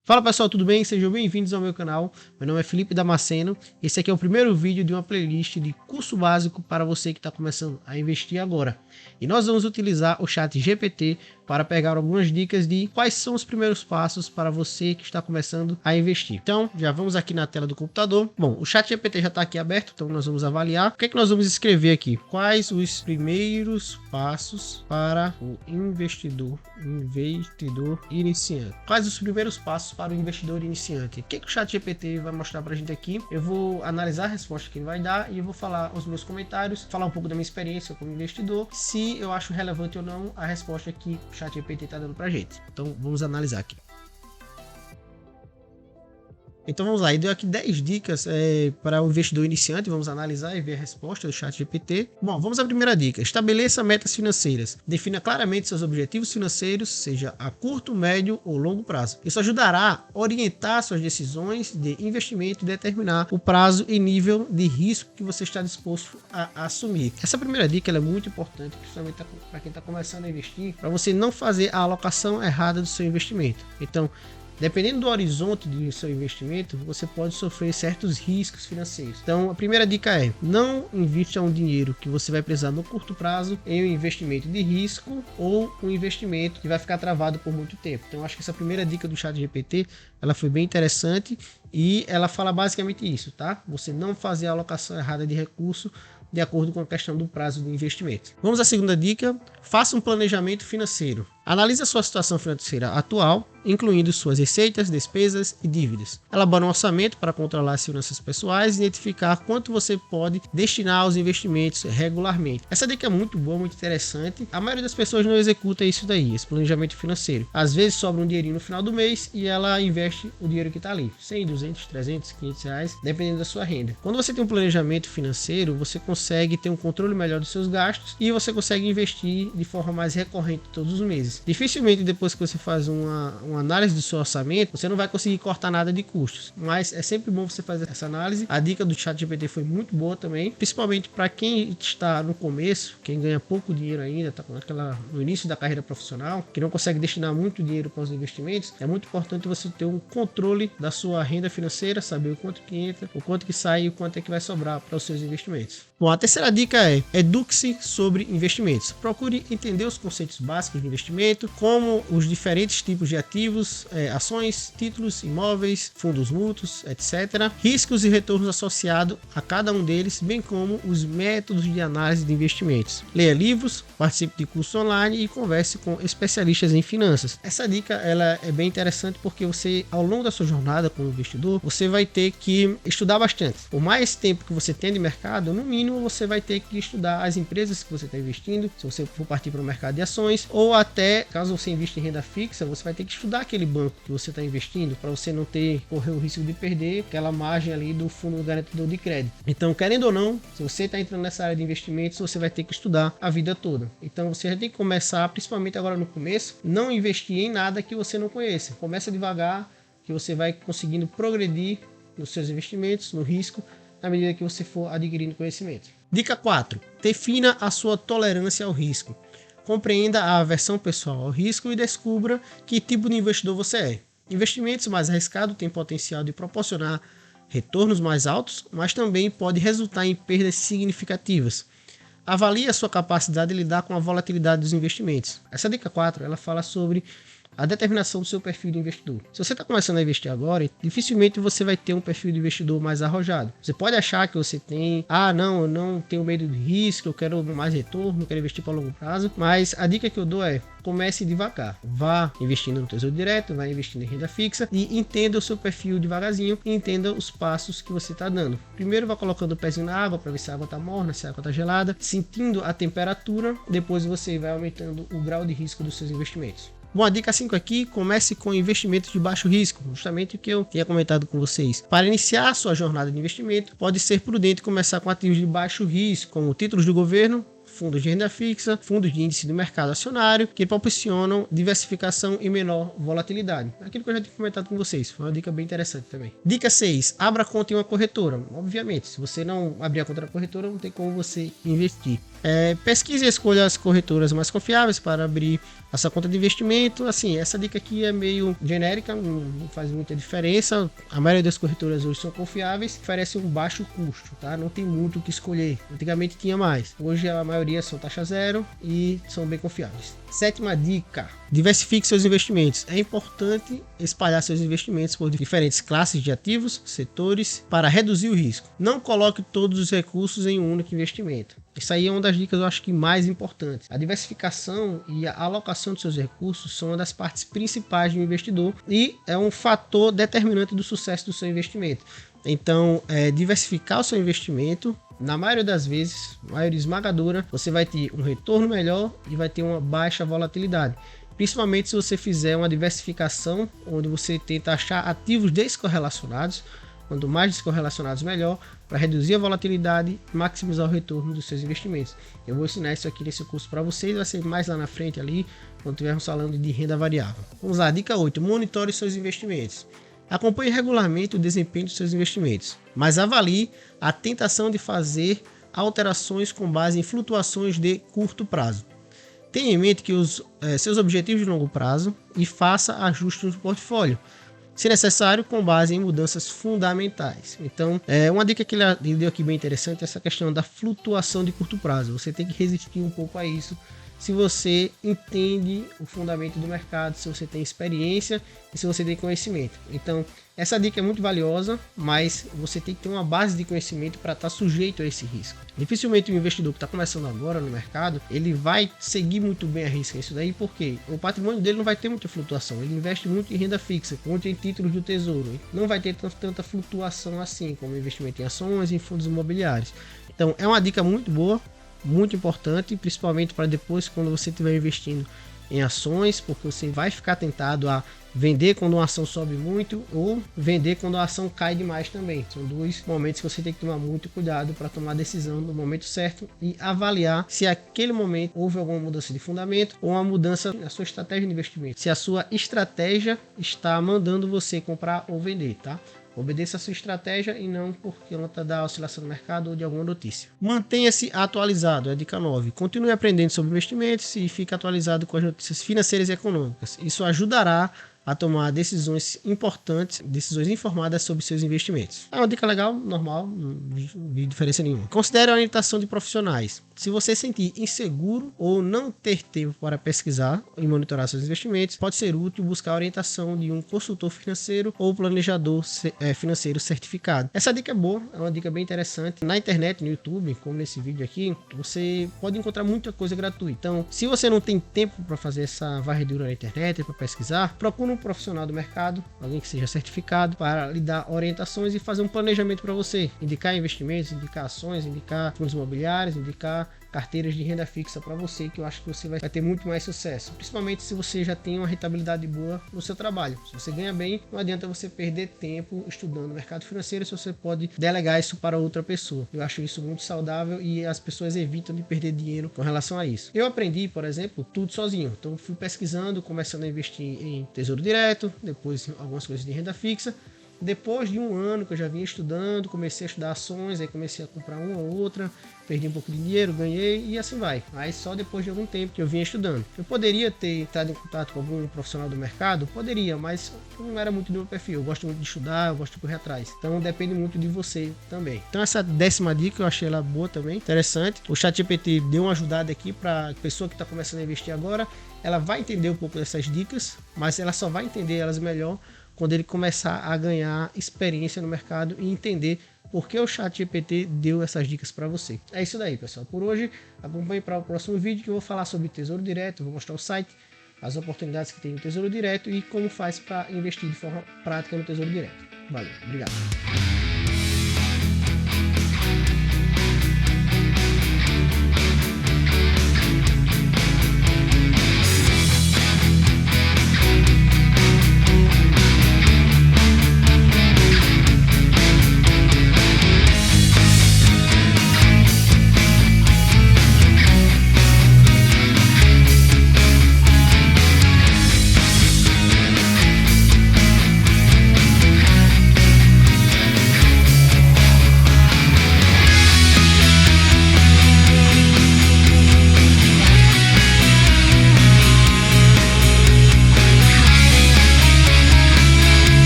Fala pessoal, tudo bem? Sejam bem-vindos ao meu canal. Meu nome é Felipe Damasceno. Esse aqui é o primeiro vídeo de uma playlist de curso básico para você que está começando a investir agora. E nós vamos utilizar o ChatGPT para pegar algumas dicas de quais são os primeiros passos para você que está começando a investir. Então, já vamos aqui na tela do computador. Bom, o ChatGPT já está aqui aberto, então nós vamos avaliar. O que é que nós vamos escrever aqui? Quais os primeiros passos para o investidor iniciante? Quais os primeiros passos para o investidor iniciante? O que é que o ChatGPT vai mostrar para a gente aqui? Eu vou analisar a resposta que ele vai dar e eu vou falar os meus comentários, falar um pouco da minha experiência como investidor, se eu acho relevante ou não a resposta que o ChatGPT está dando para a gente. Então vamos analisar aqui. Então vamos lá, ele deu aqui 10 dicas para o investidor iniciante, vamos analisar e ver a resposta do ChatGPT. Bom, vamos à primeira dica: estabeleça metas financeiras. Defina claramente seus objetivos financeiros, seja a curto, médio ou longo prazo. Isso ajudará a orientar suas decisões de investimento e determinar o prazo e nível de risco que você está disposto a assumir. Essa primeira dica ela é muito importante, principalmente para quem está começando a investir, para você não fazer a alocação errada do seu investimento. Então, dependendo do horizonte do seu investimento, você pode sofrer certos riscos financeiros. Então, a primeira dica é: não invista um dinheiro que você vai precisar no curto prazo em um investimento de risco ou um investimento que vai ficar travado por muito tempo. Então, acho que essa primeira dica do ChatGPT, ela foi bem interessante e ela fala basicamente isso, tá? Você não fazer a alocação errada de recurso de acordo com a questão do prazo do investimento. Vamos à segunda dica: faça um planejamento financeiro. Analise a sua situação financeira atual, incluindo suas receitas, despesas e dívidas. Elabore um orçamento para controlar as finanças pessoais e identificar quanto você pode destinar aos investimentos regularmente. Essa dica é muito boa, muito interessante. A maioria das pessoas não executa isso daí, esse planejamento financeiro. Às vezes sobra um dinheirinho no final do mês e ela investe o dinheiro que está ali, 100, 200, 300, 500 reais, dependendo da sua renda. Quando você tem um planejamento financeiro, você consegue ter um controle melhor dos seus gastos e você consegue investir de forma mais recorrente todos os meses. Dificilmente depois que você faz uma análise do seu orçamento, você não vai conseguir cortar nada de custos, mas é sempre bom você fazer essa análise. A dica do ChatGPT foi muito boa também, principalmente para quem está no começo, quem ganha pouco dinheiro ainda, está no início da carreira profissional, que não consegue destinar muito dinheiro para os investimentos. É muito importante você ter um controle da sua renda financeira, saber o quanto que entra, o quanto que sai e o quanto é que vai sobrar para os seus investimentos. Bom, a terceira dica é: eduque-se sobre investimentos. Procure entender os conceitos básicos de investimento, como os diferentes tipos de ativos, ações, títulos, imóveis, fundos mútuos, etc. Riscos e retornos associados a cada um deles, bem como os métodos de análise de investimentos. Leia livros, participe de cursos online e converse com especialistas em finanças. Essa dica ela é bem interessante porque você, ao longo da sua jornada como investidor, você vai ter que estudar bastante. Por mais tempo que você tem de mercado, no mínimo você vai ter que estudar as empresas que você está investindo, se você for partir para o mercado de ações, ou até, caso você invista em renda fixa, você vai ter que estudar aquele banco que você está investindo, para você não correr o risco de perder aquela margem ali do fundo garantidor de crédito. Então, querendo ou não, se você está entrando nessa área de investimentos, você vai ter que estudar a vida toda. Então, você já tem que começar, principalmente agora no começo, não investir em nada que você não conheça. Começa devagar, que você vai conseguindo progredir nos seus investimentos, no risco, na medida que você for adquirindo conhecimento. Dica 4. Defina a sua tolerância ao risco. Compreenda a aversão pessoal ao risco e descubra que tipo de investidor você é. Investimentos mais arriscados têm potencial de proporcionar retornos mais altos, mas também pode resultar em perdas significativas. Avalie a sua capacidade de lidar com a volatilidade dos investimentos. Essa dica 4 ela fala sobre a determinação do seu perfil de investidor. Se você está começando a investir agora, dificilmente você vai ter um perfil de investidor mais arrojado. Você pode achar que você tem, não, eu não tenho medo de risco, eu quero mais retorno, eu quero investir para longo prazo, mas a dica que eu dou é: comece devagar. Vá investindo no Tesouro Direto, vá investindo em renda fixa e entenda o seu perfil devagarzinho e entenda os passos que você está dando. Primeiro vá colocando o pezinho na água para ver se a água está morna, se a água está gelada, sentindo a temperatura, depois você vai aumentando o grau de risco dos seus investimentos. Bom, a dica 5 aqui: comece com investimentos de baixo risco, justamente o que eu tinha comentado com vocês. Para iniciar a sua jornada de investimento, pode ser prudente começar com ativos de baixo risco, como títulos do governo, fundos de renda fixa, fundos de índice do mercado acionário, que proporcionam diversificação e menor volatilidade. Aquilo que eu já tinha comentado com vocês, foi uma dica bem interessante também. Dica 6, abra conta em uma corretora. Obviamente, se você não abrir a conta na corretora, não tem como você investir. Pesquise e escolha as corretoras mais confiáveis para abrir essa conta de investimento. Assim, essa dica aqui é meio genérica, não faz muita diferença. A maioria das corretoras hoje são confiáveis, oferecem um baixo custo, tá? Não tem muito o que escolher. Antigamente tinha mais. Hoje a maioria são taxa zero e são bem confiáveis. 7ª dica, diversifique seus investimentos. É importante espalhar seus investimentos por diferentes classes de ativos, setores, para reduzir o risco. Não coloque todos os recursos em um único investimento. Isso aí é uma das dicas, eu acho que mais importantes. A diversificação e a alocação de seus recursos são uma das partes principais do investidor e é um fator determinante do sucesso do seu investimento. Então, diversificar o seu investimento, na maioria das vezes, maioria esmagadora, você vai ter um retorno melhor e vai ter uma baixa volatilidade. Principalmente se você fizer uma diversificação, onde você tenta achar ativos descorrelacionados. Quanto mais descorrelacionados, melhor, para reduzir a volatilidade e maximizar o retorno dos seus investimentos. Eu vou ensinar isso aqui nesse curso para vocês, vai ser mais lá na frente ali, quando estivermos falando de renda variável. Vamos lá, dica 8, monitore seus investimentos. Acompanhe regularmente o desempenho dos seus investimentos, mas avalie a tentação de fazer alterações com base em flutuações de curto prazo. Tenha em mente que os seus objetivos de longo prazo e faça ajustes no portfólio, se necessário, com base em mudanças fundamentais. Então, uma dica que ele deu aqui bem interessante é essa questão da flutuação de curto prazo. Você tem que resistir um pouco a isso, se você entende o fundamento do mercado, se você tem experiência e se você tem conhecimento. Então, essa dica é muito valiosa, mas você tem que ter uma base de conhecimento para estar sujeito a esse risco. Dificilmente o investidor que está começando agora no mercado, ele vai seguir muito bem a risca isso daí, porque o patrimônio dele não vai ter muita flutuação. Ele investe muito em renda fixa, muito em títulos do tesouro. Não vai ter tanta flutuação assim, como investimento em ações e em fundos imobiliários. Então, é uma dica muito boa, muito importante, principalmente para depois, quando você estiver investindo em ações, porque você vai ficar tentado a vender quando uma ação sobe muito ou vender quando a ação cai demais também. São dois momentos que você tem que tomar muito cuidado para tomar a decisão no momento certo e avaliar se aquele momento houve alguma mudança de fundamento ou uma mudança na sua estratégia de investimento. Se a sua estratégia está mandando você comprar ou vender, tá? Obedeça a sua estratégia e não por conta da oscilação do mercado ou de alguma notícia. Mantenha-se atualizado, é a dica 9. Continue aprendendo sobre investimentos e fique atualizado com as notícias financeiras e econômicas. Isso ajudará a tomar decisões importantes, decisões informadas sobre seus investimentos. É uma dica legal, normal, não vi diferença nenhuma. Considere a orientação de profissionais. Se você sentir inseguro ou não ter tempo para pesquisar e monitorar seus investimentos, pode ser útil buscar a orientação de um consultor financeiro ou planejador financeiro certificado. Essa dica é boa, é uma dica bem interessante. Na internet, no YouTube, como nesse vídeo aqui, você pode encontrar muita coisa gratuita. Então, se você não tem tempo para fazer essa varredura na internet, para pesquisar, procure um profissional do mercado, alguém que seja certificado, para lhe dar orientações e fazer um planejamento para você. Indicar investimentos, indicar ações, indicar fundos imobiliários, indicar carteiras de renda fixa para você, que eu acho que você vai ter muito mais sucesso, principalmente se você já tem uma rentabilidade boa no seu trabalho. Se você ganha bem, não adianta você perder tempo estudando mercado financeiro se você pode delegar isso para outra pessoa. Eu acho isso muito saudável e as pessoas evitam de perder dinheiro com relação a isso. Eu aprendi, por exemplo, tudo sozinho. Então fui pesquisando, começando a investir em tesouro direto, depois algumas coisas de renda fixa. Depois de um ano que eu já vinha estudando, comecei a estudar ações, aí comecei a comprar uma ou outra, perdi um pouco de dinheiro, ganhei e assim vai. Aí só depois de algum tempo que eu vinha estudando. Eu poderia ter entrado em contato com algum profissional do mercado? Poderia, mas não era muito do meu perfil. Eu gosto muito de estudar, eu gosto de correr atrás. Então depende muito de você também. Então essa 10ª dica eu achei ela boa também, interessante. O ChatGPT deu uma ajudada aqui para a pessoa que está começando a investir agora. Ela vai entender um pouco dessas dicas, mas ela só vai entender elas melhor quando ele começar a ganhar experiência no mercado e entender por que o ChatGPT deu essas dicas para você. É isso daí, pessoal. Por hoje, acompanhe para o próximo vídeo que eu vou falar sobre Tesouro Direto, vou mostrar o site, as oportunidades que tem no Tesouro Direto e como faz para investir de forma prática no Tesouro Direto. Valeu, obrigado.